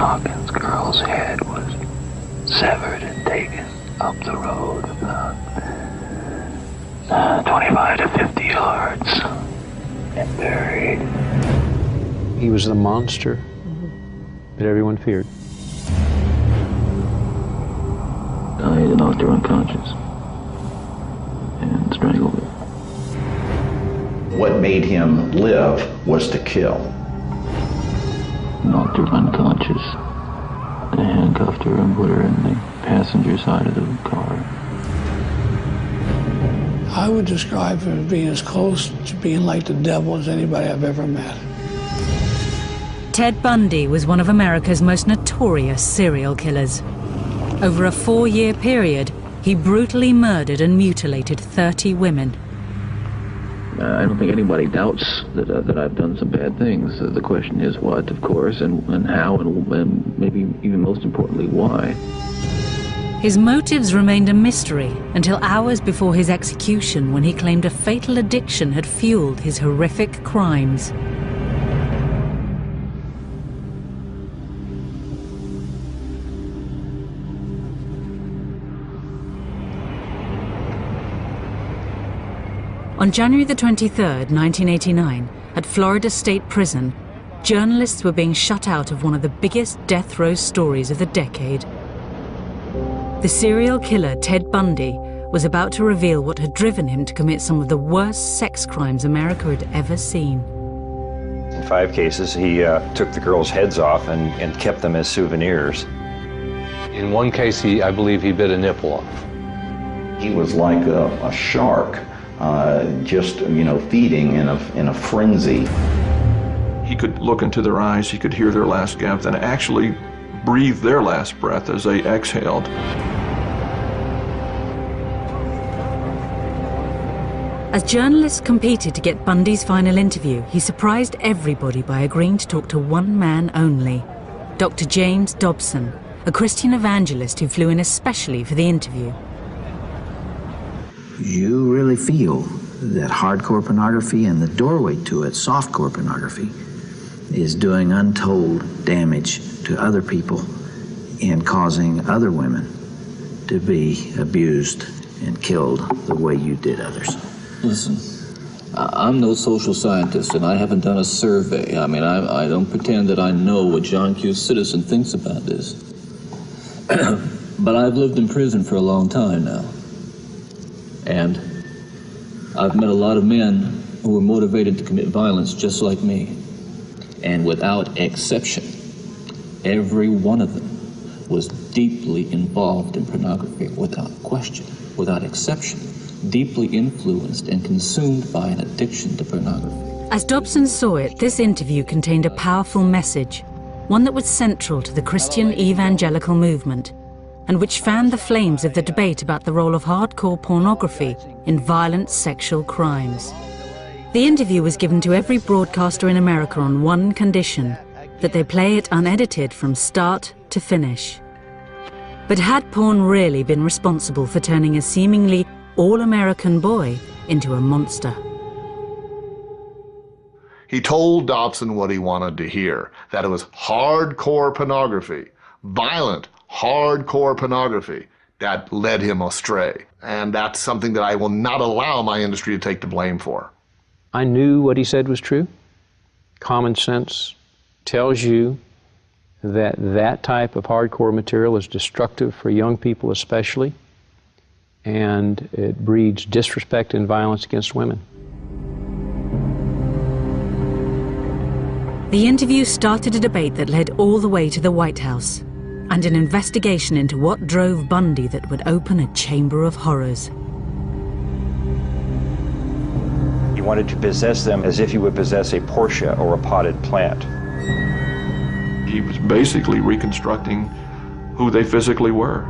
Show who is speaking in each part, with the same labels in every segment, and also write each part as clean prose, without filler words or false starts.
Speaker 1: Hawkins girl's head was severed and taken up the road about 25 to 50 yards and buried.
Speaker 2: He was the monster that everyone feared.
Speaker 1: He knocked her unconscious and strangled her.
Speaker 3: What made him live was to kill.
Speaker 1: Knocked her unconscious, handcuffed her and put her in the passenger side of the car.
Speaker 4: I would describe him as being as close to being like the devil as anybody I've ever met.
Speaker 5: Ted Bundy was one of America's most notorious serial killers. Over a 4-year period, he brutally murdered and mutilated 30 women.
Speaker 1: I don't think anybody doubts that I've done some bad things. The question is what, of course, and how, and maybe even most importantly, why.
Speaker 5: His motives remained a mystery until hours before his execution, when he claimed a fatal addiction had fueled his horrific crimes. On January the 23rd, 1989, at Florida State Prison, journalists were being shut out of one of the biggest death row stories of the decade. The serial killer Ted Bundy was about to reveal what had driven him to commit some of the worst sex crimes America had ever seen.
Speaker 6: In 5 cases, he took the girls' heads off and kept them as souvenirs.
Speaker 2: In one case, I believe he bit a nipple off.
Speaker 3: He was like a shark, just, feeding in a frenzy.
Speaker 7: He could look into their eyes, he could hear their last gasp, and actually breathe their last breath as they exhaled.
Speaker 5: As journalists competed to get Bundy's final interview, he surprised everybody by agreeing to talk to one man only, Dr. James Dobson, a Christian evangelist who flew in especially for the interview.
Speaker 8: You really feel that hardcore pornography and the doorway to it, softcore pornography, is doing untold damage to other people and causing other women to be abused and killed the way you did others.
Speaker 9: Listen, I'm no social scientist, and I haven't done a survey. I mean, I don't pretend that I know what John Q. Citizen thinks about this. But I've lived in prison for a long time now. And I've met a lot of men who were motivated to commit violence just like me. And without exception, every one of them was deeply involved in pornography, without question, without exception, deeply influenced and consumed by an addiction to pornography.
Speaker 5: As Dobson saw it, this interview contained a powerful message, one that was central to the Christian evangelical movement, and which fanned the flames of the debate about the role of hardcore pornography in violent sexual crimes. The interview was given to every broadcaster in America on one condition, that they play it unedited from start to finish. But had porn really been responsible for turning a seemingly all-American boy into a monster?
Speaker 10: He told Dobson what he wanted to hear, that it was hardcore pornography, violent, hardcore pornography, that led him astray. And that's something that I will not allow my industry to take the blame for.
Speaker 2: I knew what he said was true. Common sense tells you that that type of hardcore material is destructive for young people especially, and it breeds disrespect and violence against women.
Speaker 5: The interview started a debate that led all the way to the White House, and an investigation into what drove Bundy that would open a chamber of horrors.
Speaker 6: He wanted to possess them as if you would possess a Porsche or a potted plant.
Speaker 7: He was basically reconstructing who they physically were.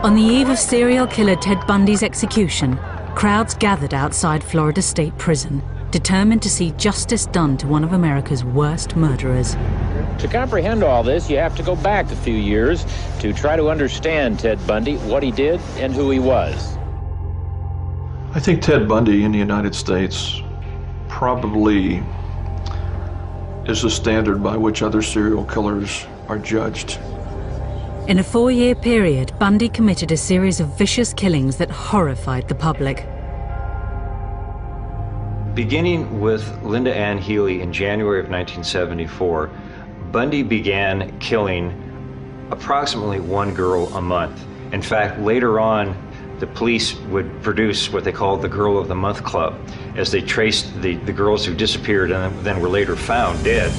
Speaker 5: On the eve of serial killer Ted Bundy's execution, crowds gathered outside Florida State Prison, determined to see justice done to one of America's worst murderers.
Speaker 11: To comprehend all this, you have to go back a few years to try to understand Ted Bundy, what he did, and who he was.
Speaker 7: I think Ted Bundy in the United States probably is the standard by which other serial killers are judged.
Speaker 5: In a 4-year period, Bundy committed a series of vicious killings that horrified the public.
Speaker 6: Beginning with Linda Ann Healy in January of 1974, Bundy began killing approximately one girl a month. In fact, later on, the police would produce what they called the Girl of the Month Club, as they traced the girls who disappeared and then were later found dead.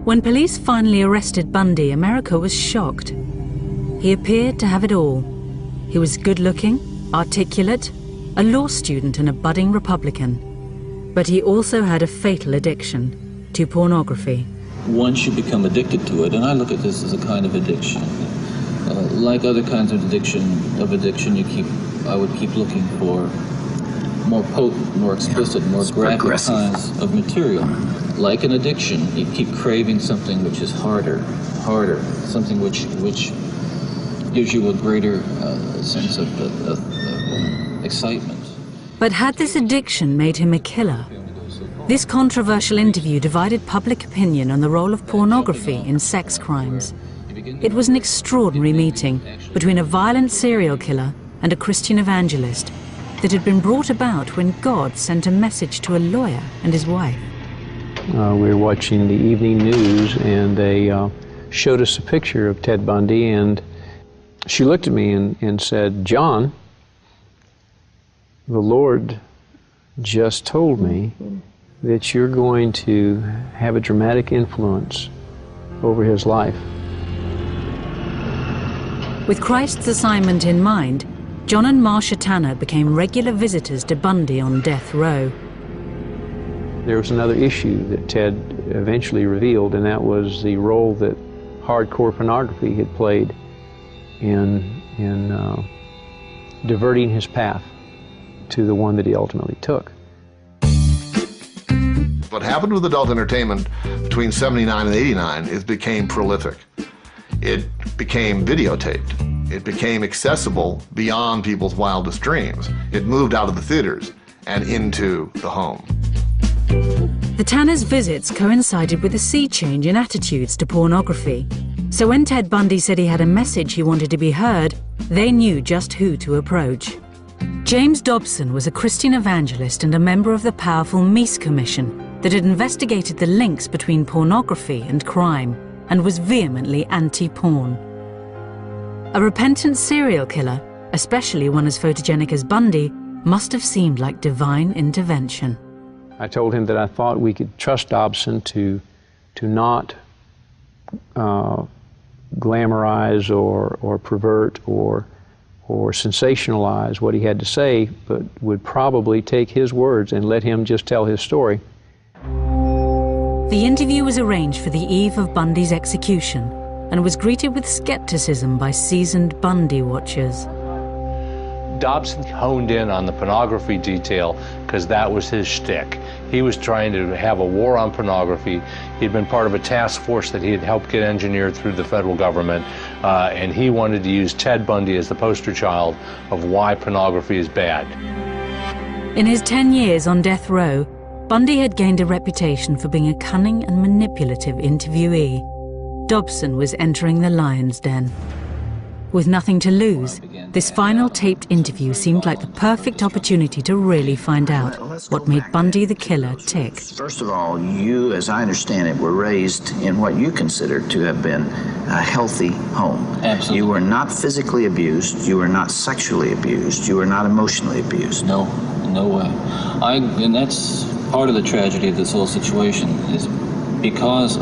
Speaker 5: When police finally arrested Bundy, America was shocked. He appeared to have it all. He was good-looking, articulate, a law student and a budding Republican. But he also had a fatal addiction to pornography.
Speaker 9: Once you become addicted to it, and I look at this as a kind of addiction, like other kinds of addiction, I would keep looking for more potent, more explicit, more graphic kinds of material. Like an addiction, you keep craving something which is harder, something which gives you a greater sense of excitement.
Speaker 5: But had this addiction made him a killer? This controversial interview divided public opinion on the role of pornography in sex crimes. It was an extraordinary meeting between a violent serial killer and a Christian evangelist that had been brought about when God sent a message to a lawyer and his wife.
Speaker 2: We were watching the evening news, and they showed us a picture of Ted Bundy, and she looked at me and said, "John, the Lord just told me that you're going to have a dramatic influence over his life."
Speaker 5: With Christ's assignment in mind, John and Marcia Tanner became regular visitors to Bundy on death row.
Speaker 2: There was another issue that Ted eventually revealed, and that was the role that hardcore pornography had played in diverting his path to the one that he ultimately took.
Speaker 10: What happened with adult entertainment between 79 and 89 is became prolific. It became videotaped. It became accessible beyond people's wildest dreams. It moved out of the theaters and into the home.
Speaker 5: The Tanners' visits coincided with a sea change in attitudes to pornography. So when Ted Bundy said he had a message he wanted to be heard, they knew just who to approach. James Dobson was a Christian evangelist and a member of the powerful Meese Commission that had investigated the links between pornography and crime and was vehemently anti-porn. A repentant serial killer, especially one as photogenic as Bundy, must have seemed like divine intervention.
Speaker 2: I told him that I thought we could trust Dobson to not glamorize or pervert or sensationalize what he had to say, but would probably take his words and let him just tell his story.
Speaker 5: The interview was arranged for the eve of Bundy's execution and was greeted with skepticism by seasoned Bundy watchers.
Speaker 12: Dobson honed in on the pornography detail because that was his shtick. He was trying to have a war on pornography. He'd been part of a task force that he had helped get engineered through the federal government, and he wanted to use Ted Bundy as the poster child of why pornography is bad.
Speaker 5: In his 10 years on death row, Bundy had gained a reputation for being a cunning and manipulative interviewee. Dobson was entering the lion's den. With nothing to lose, this final taped interview seemed like the perfect opportunity to really find out what made Bundy the killer tick.
Speaker 8: First of all, you, as I understand it, were raised in what you consider to have been a healthy home.
Speaker 9: Absolutely.
Speaker 8: You were not physically abused, you were not sexually abused, you were not emotionally abused.
Speaker 9: No way. And that's part of the tragedy of this whole situation, is because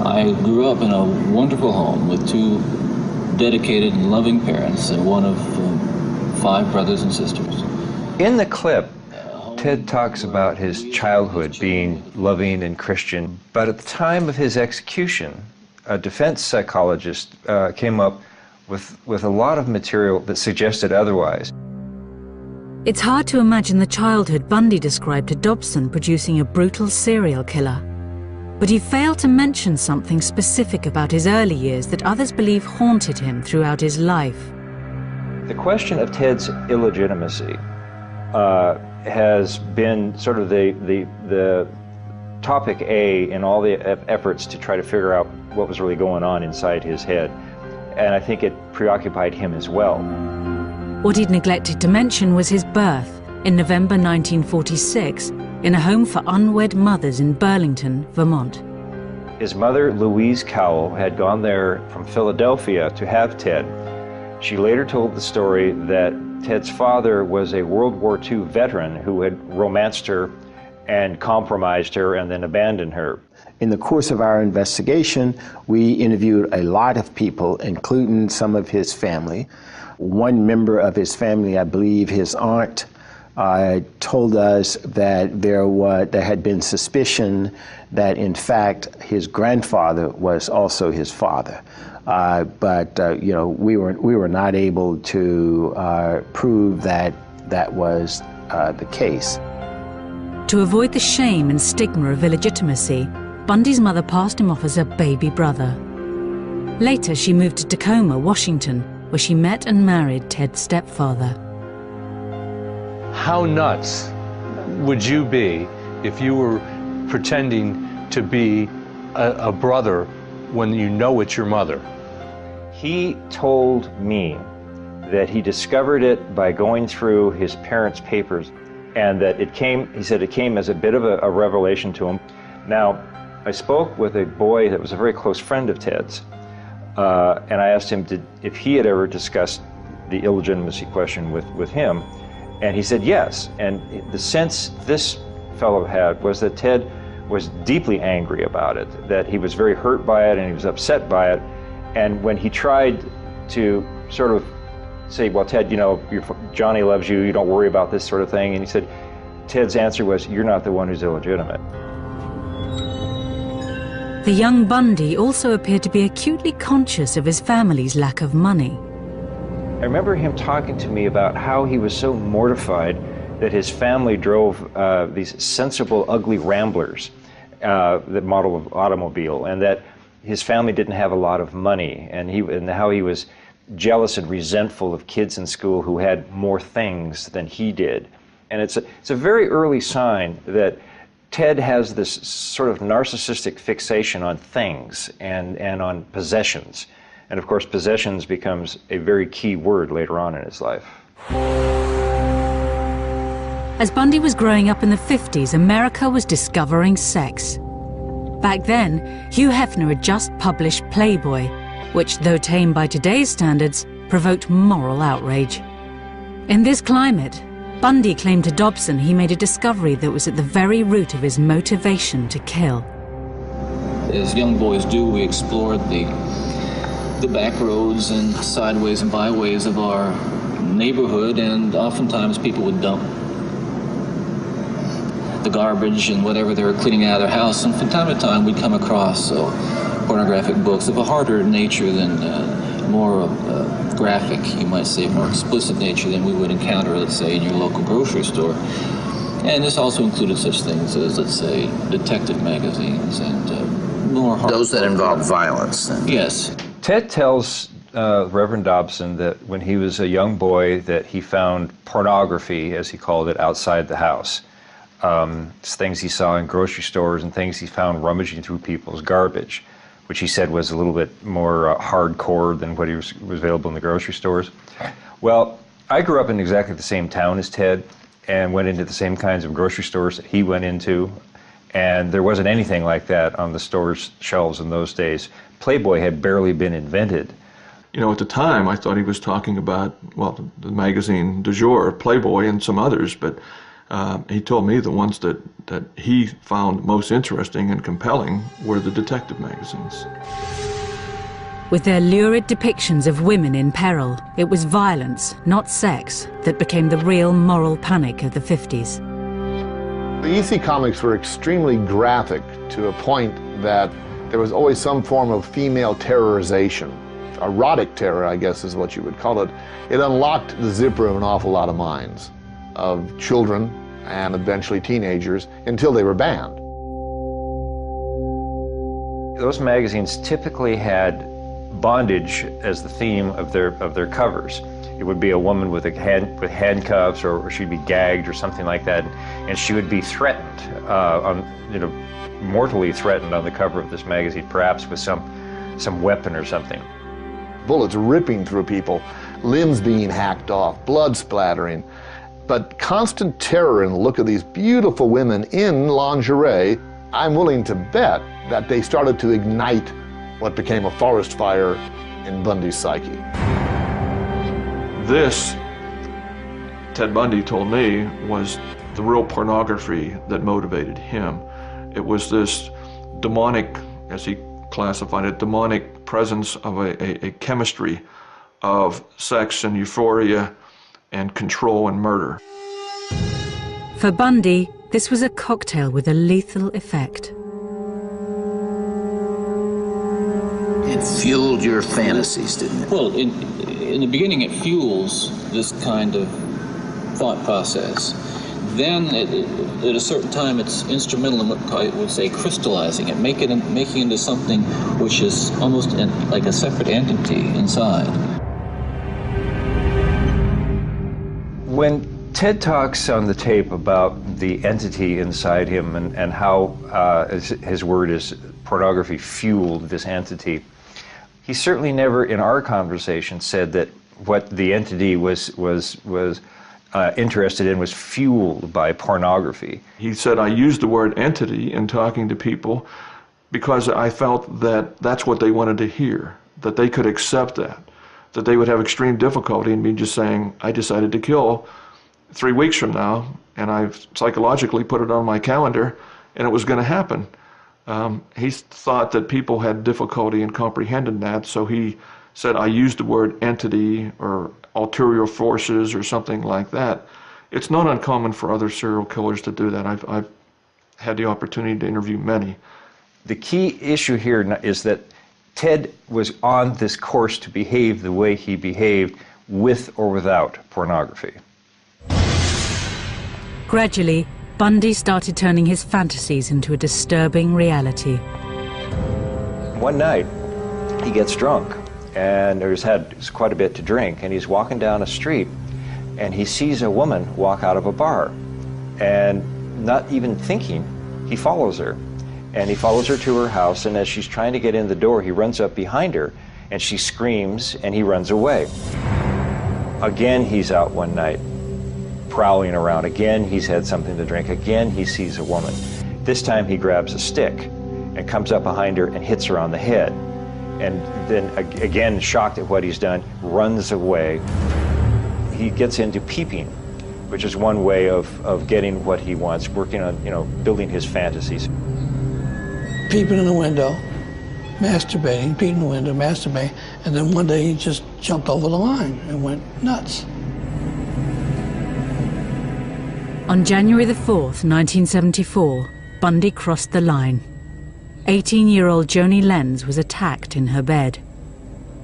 Speaker 9: I grew up in a wonderful home with two dedicated and loving parents and one of 5 brothers and sisters.
Speaker 6: In the clip, Ted talks about his childhood being loving and Christian, but at the time of his execution, a defense psychologist came up with a lot of material that suggested otherwise.
Speaker 5: It's hard to imagine the childhood Bundy described to Dobson producing a brutal serial killer. But he failed to mention something specific about his early years that others believe haunted him throughout his life.
Speaker 6: The question of Ted's illegitimacy has been sort of the topic A in all the efforts to try to figure out what was really going on inside his head. And I think it preoccupied him as well.
Speaker 5: What he'd neglected to mention was his birth in November 1946 in a home for unwed mothers in Burlington, Vermont.
Speaker 6: His mother, Louise Cowell, had gone there from Philadelphia to have Ted. She later told the story that Ted's father was a World War II veteran who had romanced her and compromised her and then abandoned her.
Speaker 13: In the course of our investigation, we interviewed a lot of people, including some of his family. One member of his family, I believe his aunt, told us that there had been suspicion that in fact his grandfather was also his father. But we were not able to prove that that was the case.
Speaker 5: To avoid the shame and stigma of illegitimacy, Bundy's mother passed him off as a baby brother. Later, she moved to Tacoma, Washington, where she met and married Ted's stepfather.
Speaker 12: How nuts would you be if you were pretending to be a brother when you know it's your mother?
Speaker 6: He told me that he discovered it by going through his parents' papers, and that he said it came as a bit of a revelation to him. Now, I spoke with a boy that was a very close friend of Ted's, and I asked him if he had ever discussed the illegitimacy question with him, and he said yes. And the sense this fellow had was that Ted was deeply angry about it, that he was very hurt by it and he was upset by it. And when he tried to sort of say, well, Ted, Johnny loves you, you don't worry about this sort of thing, and he said, Ted's answer was, you're not the one who's illegitimate.
Speaker 5: The young Bundy also appeared to be acutely conscious of his family's lack of money.
Speaker 6: I remember him talking to me about how he was so mortified that his family drove these sensible, ugly Ramblers, the model of automobile, and that his family didn't have a lot of money, and how he was jealous and resentful of kids in school who had more things than he did. And it's a very early sign that Ted has this sort of narcissistic fixation on things and on possessions. And of course, possessions becomes a very key word later on in his life.
Speaker 5: As Bundy was growing up in the 50s, America was discovering sex. Back then, Hugh Hefner had just published Playboy, which, though tame by today's standards, provoked moral outrage. In this climate, Bundy claimed to Dobson he made a discovery that was at the very root of his motivation to kill.
Speaker 9: As young boys do, we explored the back roads and sideways and byways of our neighborhood, and oftentimes people would dump the garbage and whatever they were cleaning out of their house, and from time to time we'd come across pornographic books of a harder nature than more graphic, you might say, more explicit nature than we would encounter, let's say, in your local grocery store. And this also included such things as, let's say, detective magazines and more hard.
Speaker 8: Those that involve violence.
Speaker 9: Yes.
Speaker 6: Ted tells Reverend Dobson that when he was a young boy that he found pornography, as he called it, outside the house. It's things he saw in grocery stores and things he found rummaging through people's garbage, which he said was a little bit more hardcore than what was available in the grocery stores. Well, I grew up in exactly the same town as Ted and went into the same kinds of grocery stores that he went into, and there wasn't anything like that on the store's shelves in those days. Playboy had barely been invented.
Speaker 7: At the time, I thought he was talking about, well, the magazine du jour, Playboy, and some others, but he told me the ones that he found most interesting and compelling were the detective magazines.
Speaker 5: With their lurid depictions of women in peril, it was violence, not sex, that became the real moral panic of the 50s.
Speaker 10: The EC comics were extremely graphic to a point that there was always some form of female terrorization. Erotic terror, I guess is what you would call it. It unlocked the zipper of an awful lot of minds, of children and eventually teenagers, until they were banned.
Speaker 6: Those magazines typically had bondage as the theme of their covers. It would be a woman with handcuffs, or she'd be gagged or something like that, and she would be threatened, mortally threatened on the cover of this magazine, perhaps with some weapon or something.
Speaker 10: Bullets ripping through people, limbs being hacked off, blood splattering, but constant terror in the look of these beautiful women in lingerie. I'm willing to bet that they started to ignite what became a forest fire in Bundy's psyche.
Speaker 7: This, Ted Bundy told me, was the real pornography that motivated him. It was this demonic, as he classified it, demonic presence of a chemistry of sex and euphoria and control and murder.
Speaker 5: For Bundy, this was a cocktail with a lethal effect.
Speaker 8: It fueled your fantasies, didn't it?
Speaker 9: Well, in the beginning, it fuels this kind of thought process. Then, at a certain time, it's instrumental in what I would say crystallizing it, making it into something which is almost like a separate entity inside.
Speaker 6: When Ted talks on the tape about the entity inside him and how his word is pornography fueled this entity, he certainly never in our conversation said that what the entity was interested in was fueled by pornography.
Speaker 7: He said, I used the word entity in talking to people because I felt that that's what they wanted to hear, that they could accept that they would have extreme difficulty in me just saying, I decided to kill 3 weeks from now, and I've psychologically put it on my calendar, and it was going to happen. He thought that people had difficulty in comprehending that, so he said, I used the word entity or ulterior forces or something like that. It's not uncommon for other serial killers to do that. I've had the opportunity to interview many.
Speaker 6: The key issue here is that Ted was on this course to behave the way he behaved with or without pornography.
Speaker 5: Gradually, Bundy started turning his fantasies into a disturbing reality.
Speaker 6: One night, he gets drunk, and he's had quite a bit to drink, and he's walking down a street, and he sees a woman walk out of a bar, and not even thinking, he follows her. And he follows her to her house, and as she's trying to get in the door, he runs up behind her, and she screams, and he runs away. Again, he's out one night, prowling around. Again, he's had something to drink. Again, he sees a woman. This time, he grabs a stick and comes up behind her and hits her on the head. And then, again, shocked at what he's done, runs away. He gets into peeping, which is one way of getting what he wants, working on, building his fantasies.
Speaker 4: Peeping in the window, masturbating, peeping in the window, masturbating, and then one day he just jumped over the line and went nuts.
Speaker 5: On January the 4th, 1974, Bundy crossed the line. 18-year-old Joni Lenz was attacked in her bed.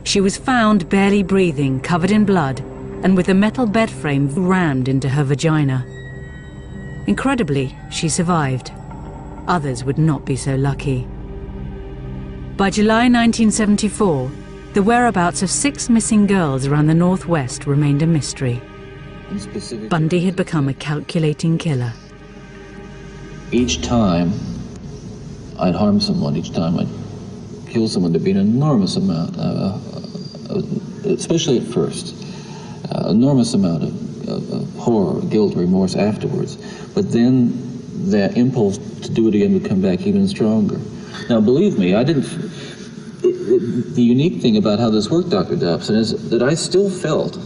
Speaker 5: She was found barely breathing, covered in blood, and with a metal bed frame rammed into her vagina. Incredibly, she survived. Others would not be so lucky. By July 1974, the whereabouts of 6 missing girls around the Northwest remained a mystery. Bundy had become a calculating killer.
Speaker 9: Each time I'd harm someone, each time I'd kill someone, there'd be an enormous amount, especially at first, enormous amount of horror, guilt, remorse afterwards. But then that impulse to do it again would come back even stronger. Now, believe me, the unique thing about how this worked, Dr. Dobson, is that I still felt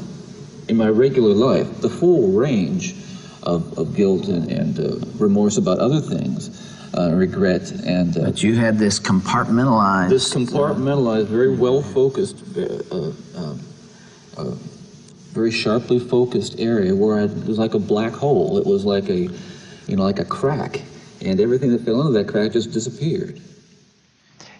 Speaker 9: in my regular life the full range of guilt and remorse about other things, regret and...
Speaker 8: but you had this compartmentalized...
Speaker 9: This compartmentalized, very well-focused, very sharply focused area where it was like a black hole. It was like a, like a crack, and everything that fell into that crack just disappeared.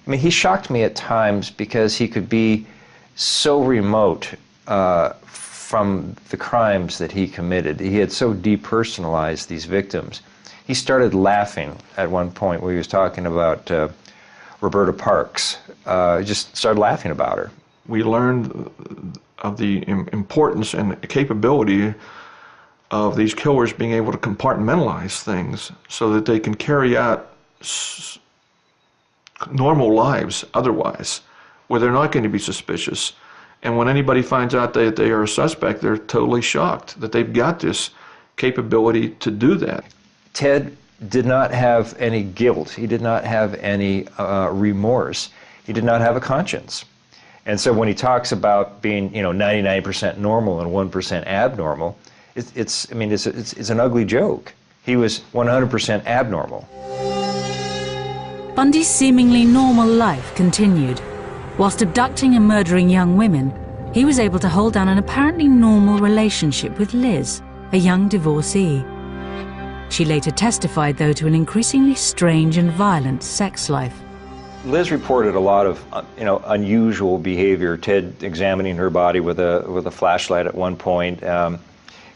Speaker 6: I mean, he shocked me at times because he could be so remote from the crimes that he committed. He had so depersonalized these victims. He started laughing at one point where he was talking about Roberta Parks just started laughing about her.
Speaker 7: We learned of the importance and capability of these killers being able to compartmentalize things so that they can carry out normal lives otherwise, where they're not going to be suspicious. And when anybody finds out that they are a suspect, they're totally shocked that they've got this capability to do that.
Speaker 6: Ted did not have any guilt. He did not have any remorse. He did not have a conscience. And so when he talks about being, 99% normal and 1% abnormal, it's an ugly joke. He was 100% abnormal.
Speaker 5: Bundy's seemingly normal life continued. Whilst abducting and murdering young women, he was able to hold down an apparently normal relationship with Liz, a young divorcee. She later testified, though, to an increasingly strange and violent sex life.
Speaker 6: Liz reported a lot of, unusual behavior. Ted examining her body with a flashlight at one point,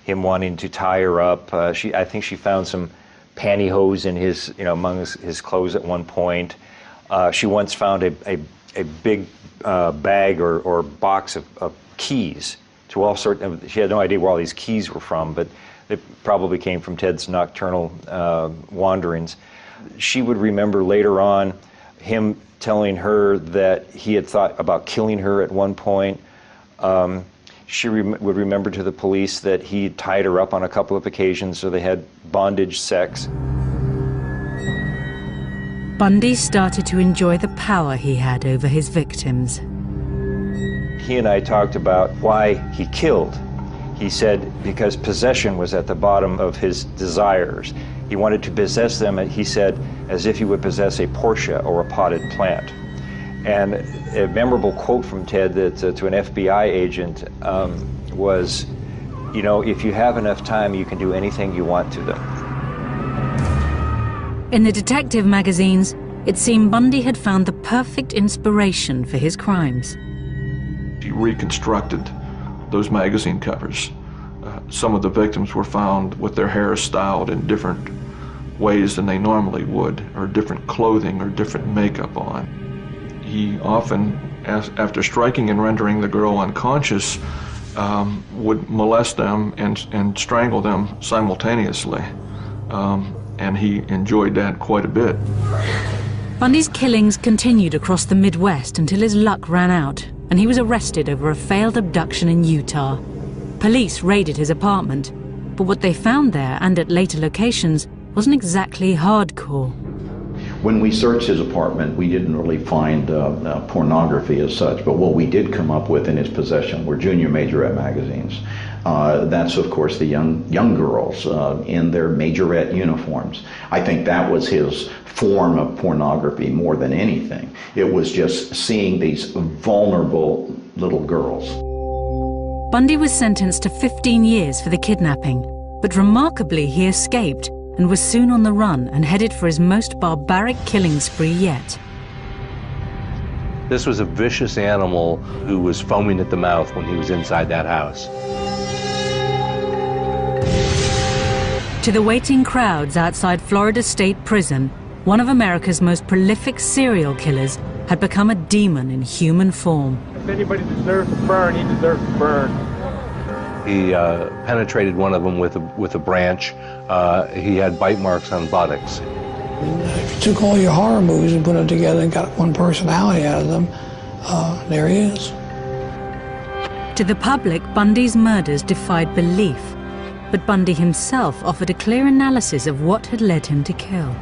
Speaker 6: him wanting to tie her up. I think she found some pantyhose in his, among his clothes at one point. She once found a big bag or box of keys to all sorts of. She had no idea where all these keys were from, but they probably came from Ted's nocturnal wanderings. She would remember later on him telling her that he had thought about killing her at one point. She would remember to the police that he tied her up on a couple of occasions, so they had bondage sex.
Speaker 5: Bundy started to enjoy the power he had over his victims.
Speaker 6: He and I talked about why he killed. He said because possession was at the bottom of his desires. He wanted to possess them, he said, as if he would possess a Porsche or a potted plant. And a memorable quote from Ted that, to an FBI agent was, if you have enough time, you can do anything you want to them.
Speaker 5: In the detective magazines, it seemed Bundy had found the perfect inspiration for his crimes.
Speaker 7: He reconstructed those magazine covers. Some of the victims were found with their hair styled in different ways than they normally would, or different clothing or different makeup on. He often, after striking and rendering the girl unconscious, would molest them and strangle them simultaneously. And he enjoyed that quite a bit.
Speaker 5: Bundy's killings continued across the Midwest until his luck ran out, and he was arrested over a failed abduction in Utah. Police raided his apartment, but what they found there and at later locations wasn't exactly hardcore.
Speaker 3: When we searched his apartment, we didn't really find pornography as such, but what we did come up with in his possession were junior majorette magazines. That's, of course, the young girls in their majorette uniforms. I think that was his form of pornography more than anything. It was just seeing these vulnerable little girls.
Speaker 5: Bundy was sentenced to 15 years for the kidnapping, but remarkably he escaped and was soon on the run and headed for his most barbaric killing spree yet.
Speaker 12: This was a vicious animal who was foaming at the mouth when he was inside that house.
Speaker 5: To the waiting crowds outside Florida State Prison, one of America's most prolific serial killers had become a demon in human form.
Speaker 14: If anybody deserves to burn, he deserves to burn.
Speaker 12: He penetrated one of them with a branch. He had bite marks on buttocks.
Speaker 4: If you took all your horror movies and put them together and got one personality out of them, there he is.
Speaker 5: To the public, Bundy's murders defied belief, but Bundy himself offered a clear analysis of what had led him to kill.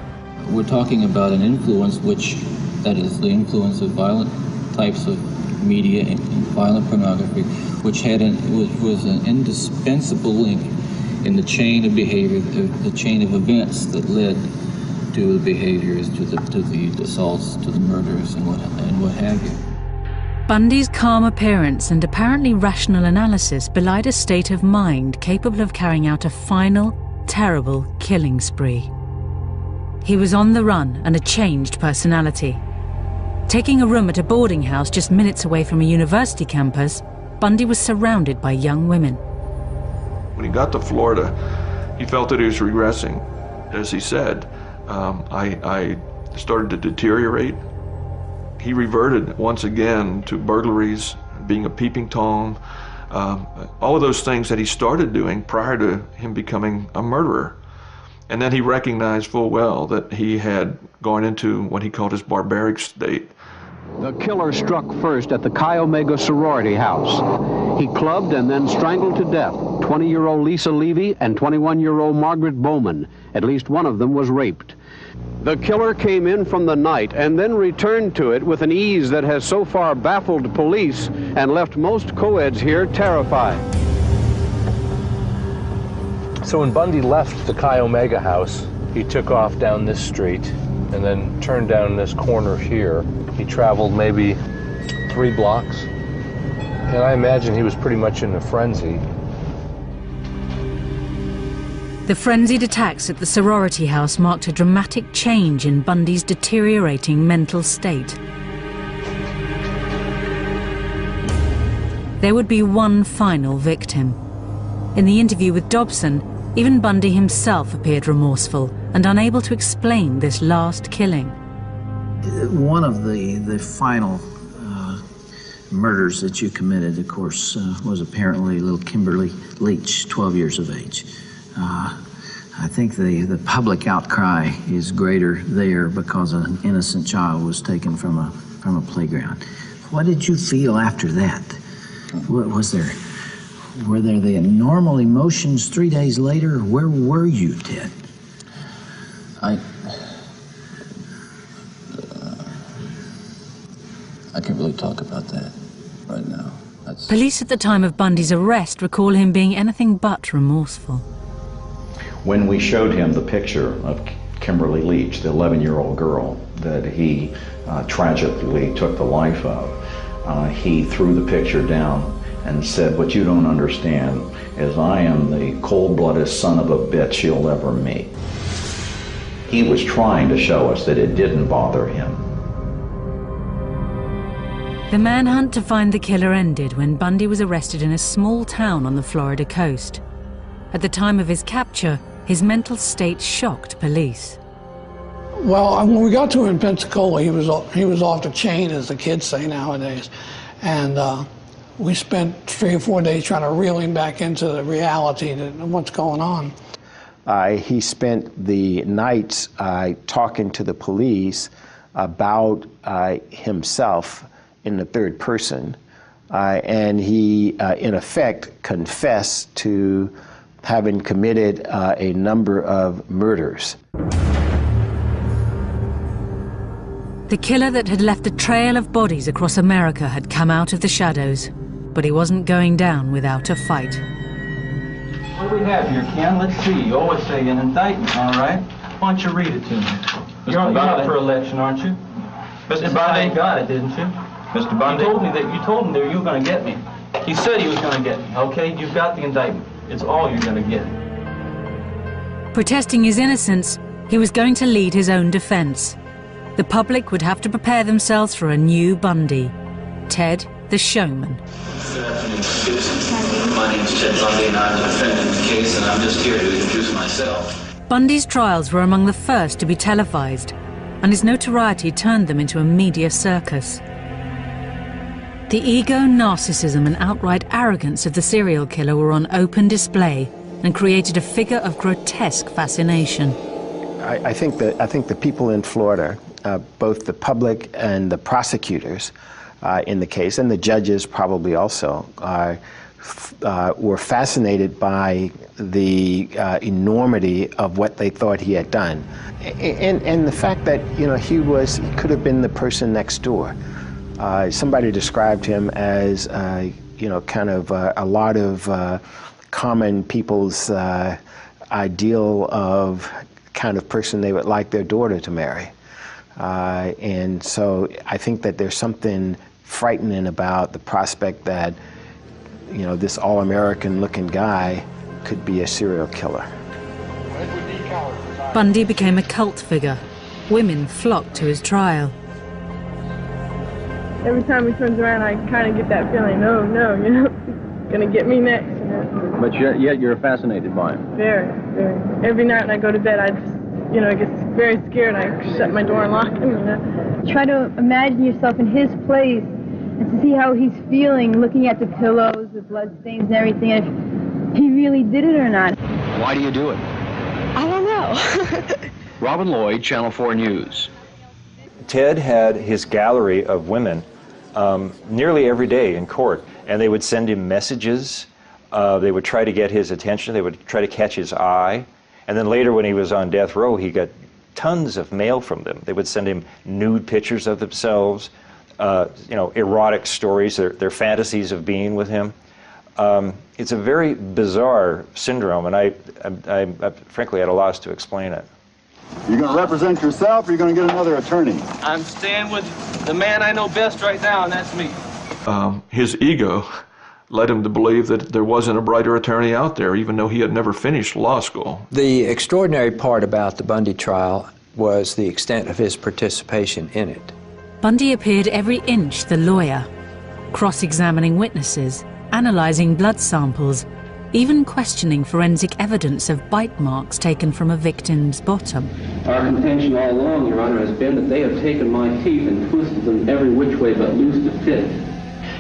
Speaker 9: We're talking about an influence that is the influence of violent types of media and violent pornography, which was an indispensable link in the chain of behavior, the chain of events that led to the behaviors, to the assaults, to the murders, and what have you.
Speaker 5: Bundy's calm appearance and apparently rational analysis belied a state of mind capable of carrying out a final, terrible killing spree. He was on the run and a changed personality. Taking a room at a boarding house just minutes away from a university campus, Bundy was surrounded by young women.
Speaker 7: When he got to Florida, he felt that he was regressing. As he said, I started to deteriorate. he reverted once again to burglaries, being a peeping Tom, all of those things that he started doing prior to him becoming a murderer. And then he recognized full well that he had gone into what he called his barbaric state.
Speaker 15: The killer struck first at the Chi Omega sorority house. He clubbed and then strangled to death 20-year-old Lisa Levy and 21-year-old Margaret Bowman. At least one of them was raped. The killer came in from the night and then returned to it with an ease that has so far baffled police and left most co-eds here terrified.
Speaker 12: So when Bundy left the Chi Omega house, he took off down this street and then turned down this corner here. He traveled maybe 3 blocks, and I imagine he was pretty much in a frenzy.
Speaker 5: The frenzied attacks at the sorority house marked a dramatic change in Bundy's deteriorating mental state. There would be one final victim. In the interview with Dobson, even Bundy himself appeared remorseful and unable to explain this last killing.
Speaker 8: One of the final murders that you committed, of course, was apparently little Kimberly Leach, 12 years of age. I think the public outcry is greater there because an innocent child was taken from a playground. What did you feel after that? Were there the normal emotions 3 days later? Where were you, Ted?
Speaker 9: I can't really talk about that right now.
Speaker 5: Police at the time of Bundy's arrest recall him being anything but remorseful.
Speaker 3: When we showed him the picture of Kimberly Leach, the 11-year-old girl that he tragically took the life of, he threw the picture down and said, "What you don't understand is I am the cold-blooded son of a bitch you'll ever meet." He was trying to show us that it didn't bother him.
Speaker 5: The manhunt to find the killer ended when Bundy was arrested in a small town on the Florida coast. At the time of his capture, his mental state shocked police.
Speaker 4: Well, when we got to him in Pensacola, he was off the chain, as the kids say nowadays. And we spent 3 or 4 days trying to reel him back into the reality of what's going on.
Speaker 13: He spent the nights talking to the police about himself in the third person, and he, in effect, confessed to having committed a number of murders.
Speaker 5: The killer that had left a trail of bodies across America had come out of the shadows, but he wasn't going down without a fight.
Speaker 16: What do we have here, Ken? Let's see. You always say an indictment, all right? Why don't you read it to me? You're up for election, aren't you? Mr. Bundy? You got it, didn't you? Mr. Bundy? You told him that you were going to get me. He said he was going to get me, okay? You've got the indictment. It's all you're going to get.
Speaker 5: Protesting his innocence, he was going to lead his own defense. The public would have to prepare themselves for a new Bundy. Ted, the showman.
Speaker 17: Good afternoon, citizens. My name is Ted Bundy, and I'm a defendant in the case, and I'm just here to introduce myself.
Speaker 5: Bundy's trials were among the first to be televised, and his notoriety turned them into a media circus. The ego, narcissism, and outright arrogance of the serial killer were on open display and created a figure of grotesque fascination.
Speaker 13: I think the people in Florida, both the public and the prosecutors in the case, and the judges probably also, were fascinated by the enormity of what they thought he had done, and the fact that he could have been the person next door. Somebody described him as kind of a lot of common people's ideal of kind of person they would like their daughter to marry. And so I think that there's something frightening about the prospect that, this all-American looking guy could be a serial killer.
Speaker 5: Bundy became a cult figure. Women flocked to his trial.
Speaker 18: Every time he turns around, I kind of get that feeling, no, he's gonna get me next.
Speaker 16: But yet you're fascinated by him.
Speaker 18: Very, very. Every night when I go to bed, you know, I get very scared. I shut my door and lock him, you know.
Speaker 19: Try to imagine yourself in his place and to see how he's feeling, looking at the pillows, the bloodstains and everything, if he really did it or not.
Speaker 20: Why do you do it?
Speaker 19: I don't know.
Speaker 20: Robin Lloyd, Channel 4 News.
Speaker 6: Ted had his gallery of women nearly every day in court, and they would send him messages. They would try to get his attention. They would try to catch his eye. And then later, when he was on death row, he got tons of mail from them. They would send him nude pictures of themselves, you know, erotic stories, their fantasies of being with him. It's a very bizarre syndrome, and I frankly at a loss to explain it.
Speaker 21: You're going to represent yourself, or you're going to get another attorney?
Speaker 16: I'm staying with the man I know best right now, and that's me.
Speaker 7: His ego led him to believe that there wasn't a brighter attorney out there, even though he had never finished law school.
Speaker 2: The extraordinary part about the Bundy trial was the extent of his participation in it.
Speaker 5: Bundy appeared every inch the lawyer, cross-examining witnesses, analysing blood samples, even questioning forensic evidence of bite marks taken from a victim's bottom.
Speaker 22: Our contention all along, Your Honor, has been that they have taken my teeth and twisted them every which way but loose to fit.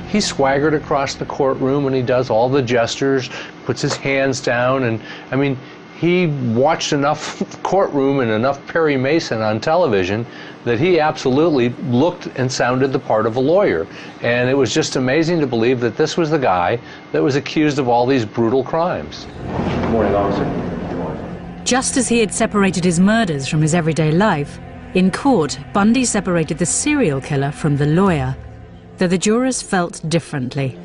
Speaker 12: He swaggered across the courtroom and he does all the gestures, puts his hands down, and I mean, he watched enough courtroom and enough Perry Mason on television that he absolutely looked and sounded the part of a lawyer. And it was just amazing to believe that this was the guy that was accused of all these brutal crimes.
Speaker 22: Good morning, officer. Good morning.
Speaker 5: Just as he had separated his murders from his everyday life, in court, Bundy separated the serial killer from the lawyer, though the jurors felt differently.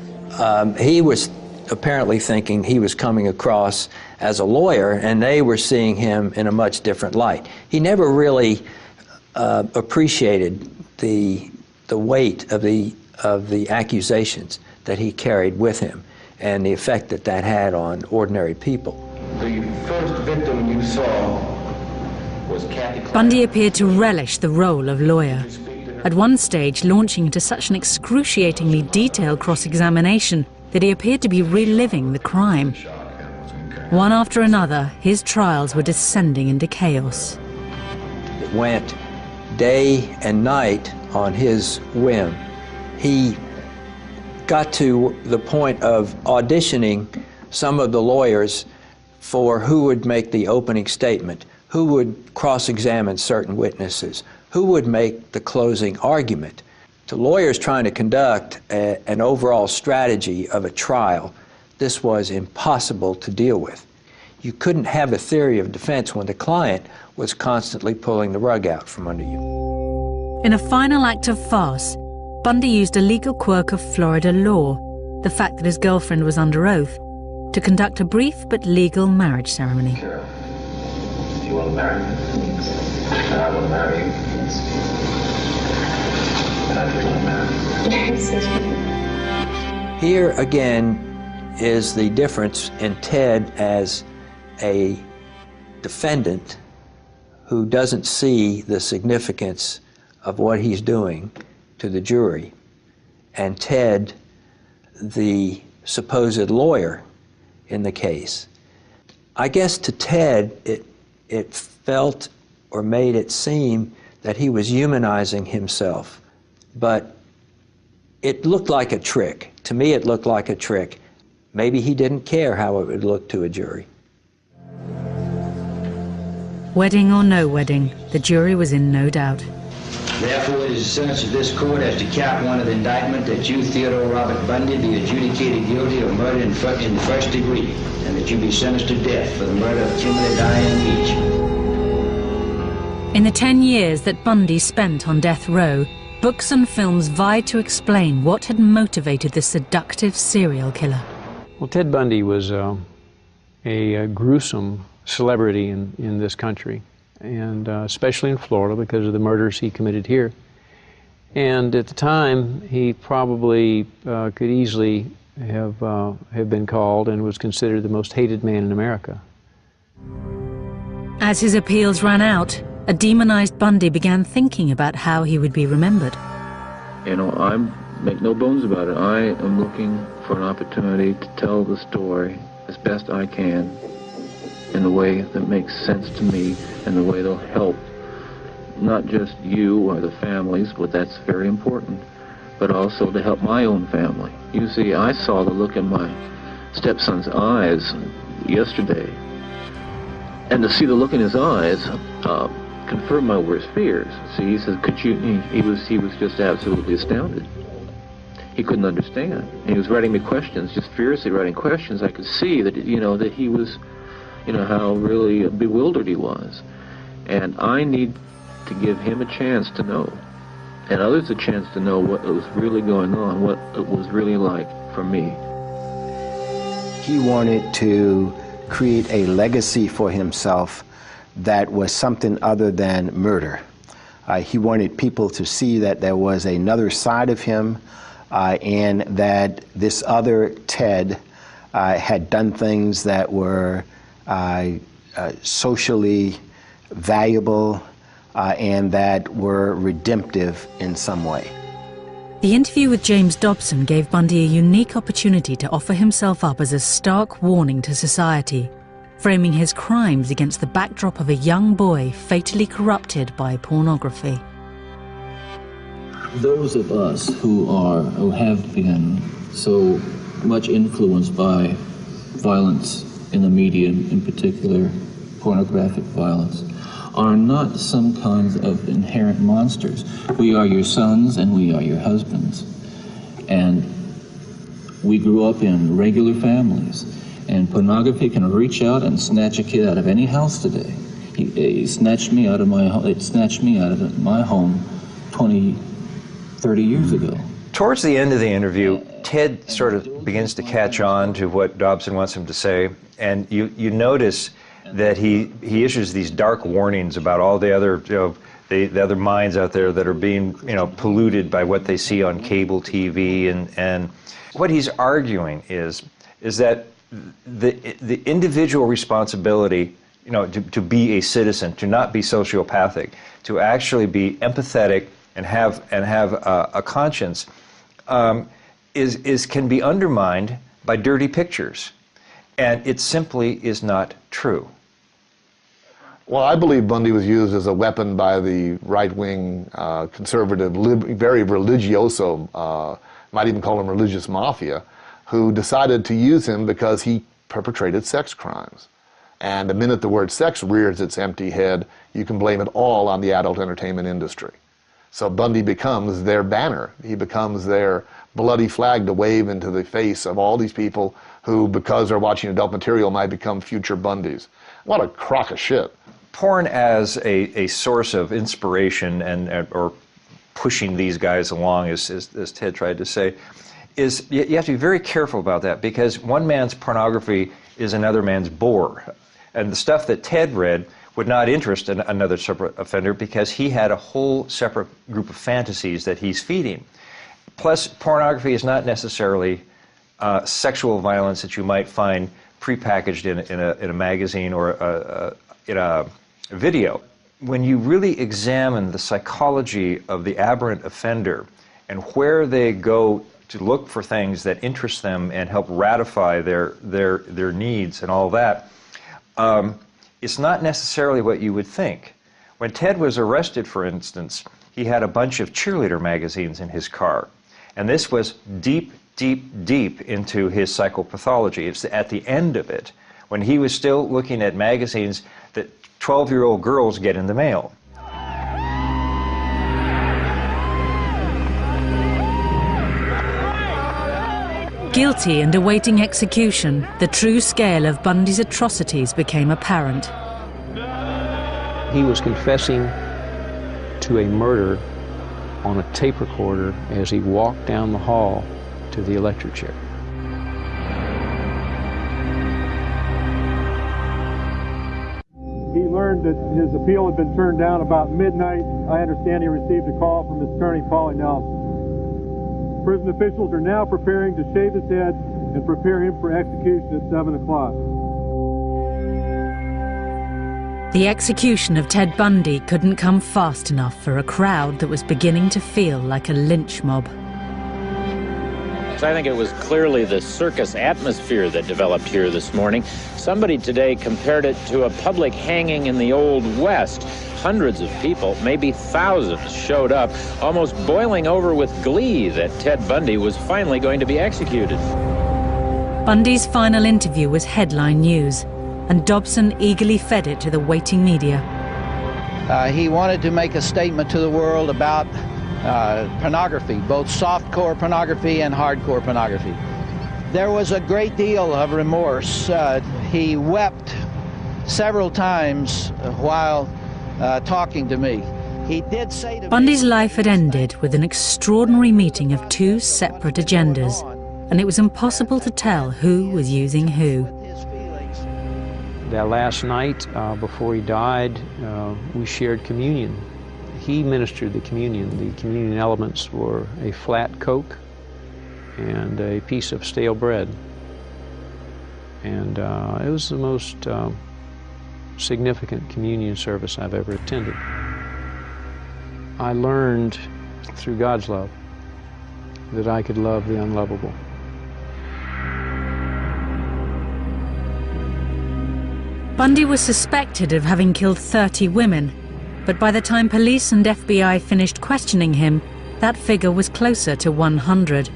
Speaker 2: He was apparently thinking he was coming across as a lawyer, and they were seeing him in a much different light. He never really appreciated the weight of the accusations that he carried with him and the effect that that had on ordinary people.
Speaker 22: The first victim you saw was Kathy.
Speaker 5: Bundy appeared to relish the role of lawyer, at one stage launching into such an excruciatingly detailed cross-examination that he appeared to be reliving the crime. One after another, his trials were descending into chaos.
Speaker 2: It went day and night on his whim. He got to the point of auditioning some of the lawyers for who would make the opening statement, who would cross-examine certain witnesses, who would make the closing argument. To lawyers trying to conduct an overall strategy of a trial, this was impossible to deal with. You couldn't have a theory of defense when the client was constantly pulling the rug out from under you.
Speaker 5: In a final act of farce, Bundy used a legal quirk of Florida law, the fact that his girlfriend was under oath, to conduct a brief but legal marriage ceremony.
Speaker 17: Sure. Do you want to marry me? I want to marry you. And I just want to marry you.
Speaker 2: Here again is the difference in Ted as a defendant who doesn't see the significance of what he's doing to the jury, and Ted, the supposed lawyer in the case. I guess to Ted, it felt or made it seem that he was humanizing himself, but it looked like a trick. To me, it looked like a trick. Maybe he didn't care how it would look to a jury.
Speaker 5: Wedding or no wedding, the jury was in no doubt.
Speaker 23: Therefore, it is the sentence of this court as to count one of the indictment that you, Theodore Robert Bundy, be adjudicated guilty of murder in the first degree, and that you be sentenced to death for the murder of Kimberly Diane Beach.
Speaker 5: In the 10 years that Bundy spent on death row, books and films vied to explain what had motivated the seductive serial killer.
Speaker 2: Well, Ted Bundy was a gruesome celebrity in this country, and especially in Florida because of the murders he committed here. And at the time, he probably could easily have been called and was considered the most hated man in America.
Speaker 5: As his appeals ran out, a demonized Bundy began thinking about how he would be remembered.
Speaker 1: You know, make no bones about it. I am looking for an opportunity to tell the story as best I can in a way that makes sense to me and the way they'll help not just you or the families, but that's very important, but also to help my own family. You see, I saw the look in my stepson's eyes yesterday, and to see the look in his eyes confirmed my worst fears. See, he said, "Could you?" He was just absolutely astounded. He couldn't understand. He was writing me questions, just furiously writing questions. I could see that that he was, how really bewildered he was, and I need to give him a chance to know, and others a chance to know what was really going on, what it was really like for me.
Speaker 13: He wanted to create a legacy for himself that was something other than murder. He wanted people to see that there was another side of him, and that this other Ted had done things that were socially valuable and that were redemptive in some way.
Speaker 5: The interview with James Dobson gave Bundy a unique opportunity to offer himself up as a stark warning to society, framing his crimes against the backdrop of a young boy fatally corrupted by pornography.
Speaker 9: Those of us who have been so much influenced by violence in the media, in particular pornographic violence, are not some kinds of inherent monsters. We are your sons and we are your husbands. And we grew up in regular families. And pornography can reach out and snatch a kid out of any house today. It snatched me out of my home 20, 30 years ago.
Speaker 6: Towards the end of the interview, Ted sort of begins to catch on to what Dobson wants him to say, and you notice that he issues these dark warnings about all the other the other minds out there that are being polluted by what they see on cable TV, and what he's arguing is that the individual responsibility to be a citizen, to not be sociopathic, to actually be empathetic and have a conscience can be undermined by dirty pictures, and it simply is not true.
Speaker 10: Well, I believe Bundy was used as a weapon by the right-wing, conservative, very religioso, might even call him religious mafia, who decided to use him because he perpetrated sex crimes. And the minute the word sex rears its empty head, you can blame it all on the adult entertainment industry. So Bundy becomes their banner. He becomes their bloody flag to wave into the face of all these people who, because they're watching adult material, might become future Bundys. What a crock of shit.
Speaker 6: Porn as a source of inspiration or pushing these guys along, as Ted tried to say, is you have to be very careful about that, because one man's pornography is another man's bore. And the stuff that Ted read would not interest another separate offender because he had a whole separate group of fantasies that he's feeding. Plus, pornography is not necessarily sexual violence that you might find prepackaged in a magazine or in a video. When you really examine the psychology of the aberrant offender and where they go to look for things that interest them and help ratify their needs and all that, it's not necessarily what you would think. When Ted was arrested, for instance, he had a bunch of cheerleader magazines in his car. And this was deep, deep, deep into his psychopathology. It's at the end of it, when he was still looking at magazines that 12-year-old girls get in the mail.
Speaker 5: Guilty and awaiting execution, the true scale of Bundy's atrocities became apparent.
Speaker 2: He was confessing to a murder on a tape recorder as he walked down the hall to the electric chair.
Speaker 11: He learned that his appeal had been turned down about midnight. I understand he received a call from his attorney, Paulie Nelson. Prison officials are now preparing to shave his head and prepare him for execution at 7 o'clock.
Speaker 5: The execution of Ted Bundy couldn't come fast enough for a crowd that was beginning to feel like a lynch mob.
Speaker 8: folks. I think it was clearly the circus atmosphere that developed here this morning. Somebody today compared it to a public hanging in the Old West. Hundreds of people, maybe thousands, showed up, almost boiling over with glee that Ted Bundy was finally going to be executed.
Speaker 5: Bundy's final interview was headline news, and Dobson eagerly fed it to the waiting media.
Speaker 14: He wanted to make a statement to the world about pornography, both softcore pornography and hardcore pornography. There was a great deal of remorse. He wept several times while talking to me. He did say to
Speaker 5: Bundy's life had ended with an extraordinary meeting of two separate agendas, and it was impossible to tell who was using who.
Speaker 2: That last night, before he died, we shared communion. He ministered the communion. The communion elements were a flat Coke and a piece of stale bread. And it was the most significant communion service I've ever attended. I learned through God's love that I could love the unlovable.
Speaker 5: Bundy was suspected of having killed 30 women, but by the time police and FBI finished questioning him, that figure was closer to 100.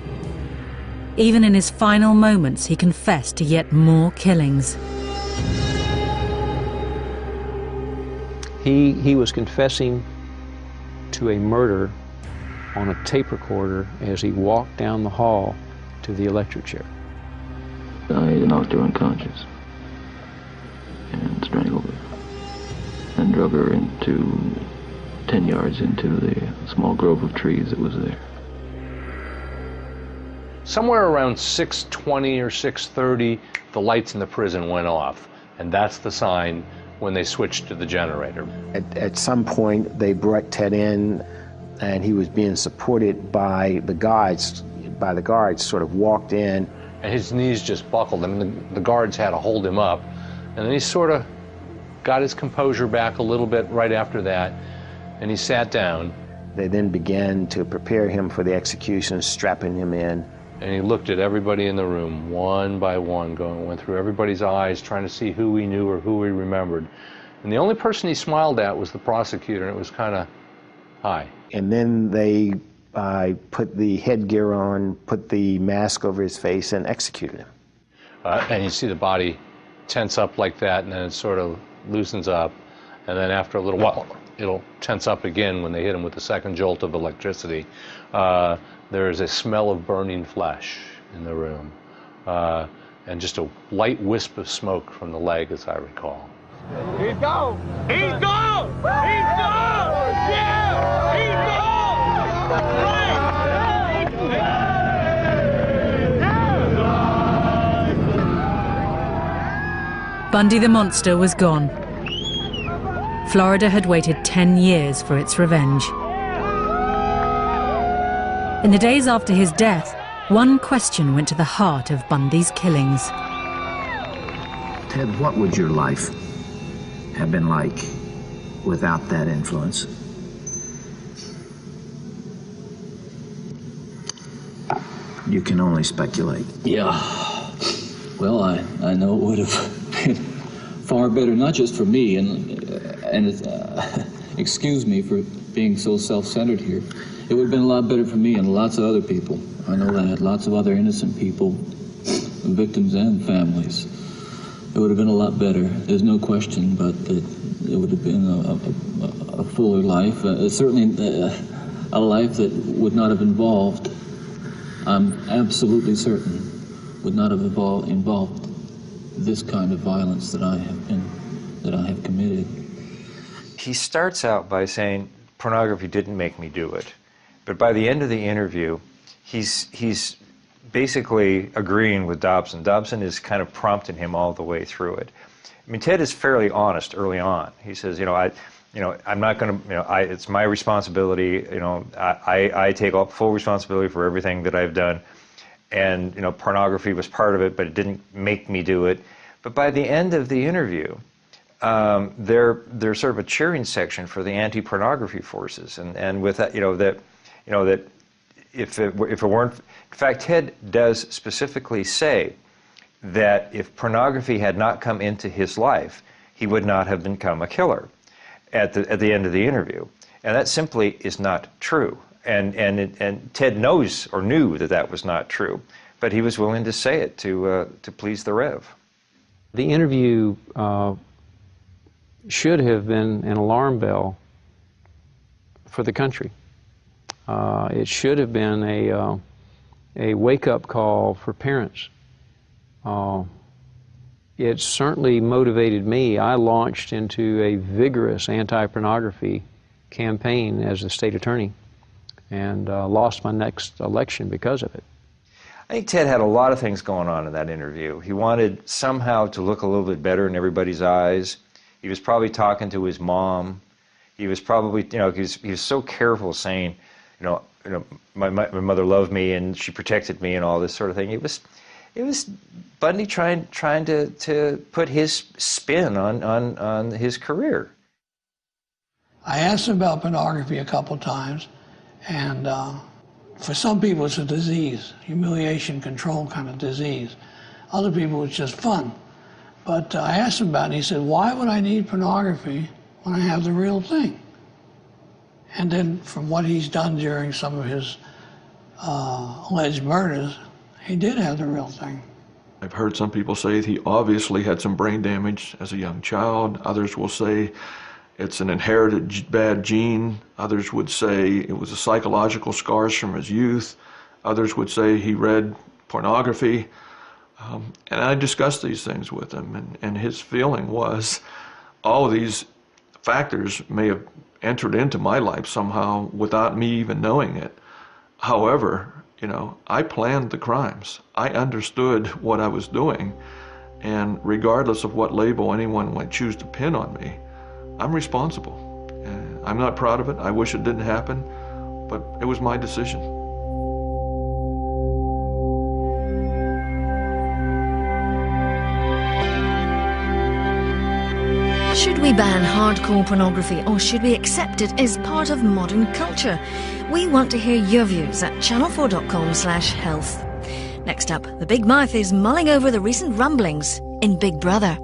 Speaker 5: Even in his final moments, he confessed to yet more killings.
Speaker 2: He was confessing to a murder on a tape recorder as he walked down the hall to the electric chair.
Speaker 1: I knocked her unconscious and strangled her and drug her into 10 yards into the small grove of trees that was there.
Speaker 12: Somewhere around 6:20 or 6:30, the lights in the prison went off, and that's the sign when they switched to the generator.
Speaker 13: At some point, they brought Ted in, and he was being supported by the guards. Sort of walked in.
Speaker 12: And his knees just buckled. I mean, the guards had to hold him up. And then he sort of got his composure back a little bit right after that, and he sat down.
Speaker 13: They then began to prepare him for the execution, strapping him in.
Speaker 12: And he looked at everybody in the room, one by one, went through everybody's eyes, trying to see who he knew or who he remembered. And the only person he smiled at was the prosecutor, and it was kind of, hi.
Speaker 13: And then they put the headgear on, put the mask over his face, and executed him.
Speaker 12: And you see the body tense up like that, and then it sort of loosens up. And then after a little while, it'll tense up again when they hit him with the second jolt of electricity. There is a smell of burning flesh in the room, and just a light wisp of smoke from the leg, as I recall.
Speaker 15: He's gone! He's gone! He's gone! Yeah! He's gone!
Speaker 5: Bundy the monster was gone. Florida had waited 10 years for its revenge. In the days after his death, one question went to the heart of Bundy's killings.
Speaker 9: Ted, what would your life have been like without that influence? You can only speculate.
Speaker 23: Yeah. Well, I know it would have been far better, not just for me, and excuse me for being so self-centered here. It would have been a lot better for me and lots of other people. I know that. Lots of other innocent people, victims and families. It would have been a lot better. There's no question, but it would have been a fuller life. Certainly a life that would not have involved, I'm absolutely certain, would not have involved this kind of violence that I have committed.
Speaker 6: He starts out by saying, pornography didn't make me do it. But by the end of the interview, he's basically agreeing with Dobson. Dobson is kind of prompting him all the way through it. I mean, Ted is fairly honest early on. He says, I'm not going to, it's my responsibility. I take full responsibility for everything that I've done. And, pornography was part of it, but it didn't make me do it. But by the end of the interview, there's sort of a cheering section for the anti-pornography forces, and with that, that if it weren't, in fact, Ted does specifically say that if pornography had not come into his life, he would not have become a killer at the end of the interview. And that simply is not true. And Ted knows or knew that that was not true, but he was willing to say it to please the Rev.
Speaker 2: The interview should have been an alarm bell for the country. It should have been a wake-up call for parents. It certainly motivated me. I launched into a vigorous anti-pornography campaign as the state attorney and lost my next election because of it.
Speaker 6: I think Ted had a lot of things going on in that interview. He wanted somehow to look a little bit better in everybody's eyes. He was probably talking to his mom. He was probably, he was so careful saying, my mother loved me and she protected me and all this sort of thing. It was Bundy trying to put his spin on his career.
Speaker 3: I asked him about pornography a couple times, and for some people it's a disease, humiliation, control kind of disease. Other people it's just fun. But I asked him about it, and he said, why would I need pornography when I have the real thing? And then from what he's done during some of his alleged murders, he did have the real thing.
Speaker 7: I've heard some people say he obviously had some brain damage as a young child. Others will say it's an inherited bad gene. Others would say it was a psychological scars from his youth. Others would say he read pornography. And I discussed these things with him, and his feeling was all of these factors may have entered into my life somehow without me even knowing it. However, I planned the crimes. I understood what I was doing, and regardless of what label anyone might choose to pin on me, I'm responsible. I'm not proud of it. I wish it didn't happen, but it was my decision.
Speaker 4: Should we ban hardcore pornography, or should we accept it as part of modern culture? We want to hear your views at channel4.com/health. Next up, the Big Mouth is mulling over the recent rumblings in Big Brother.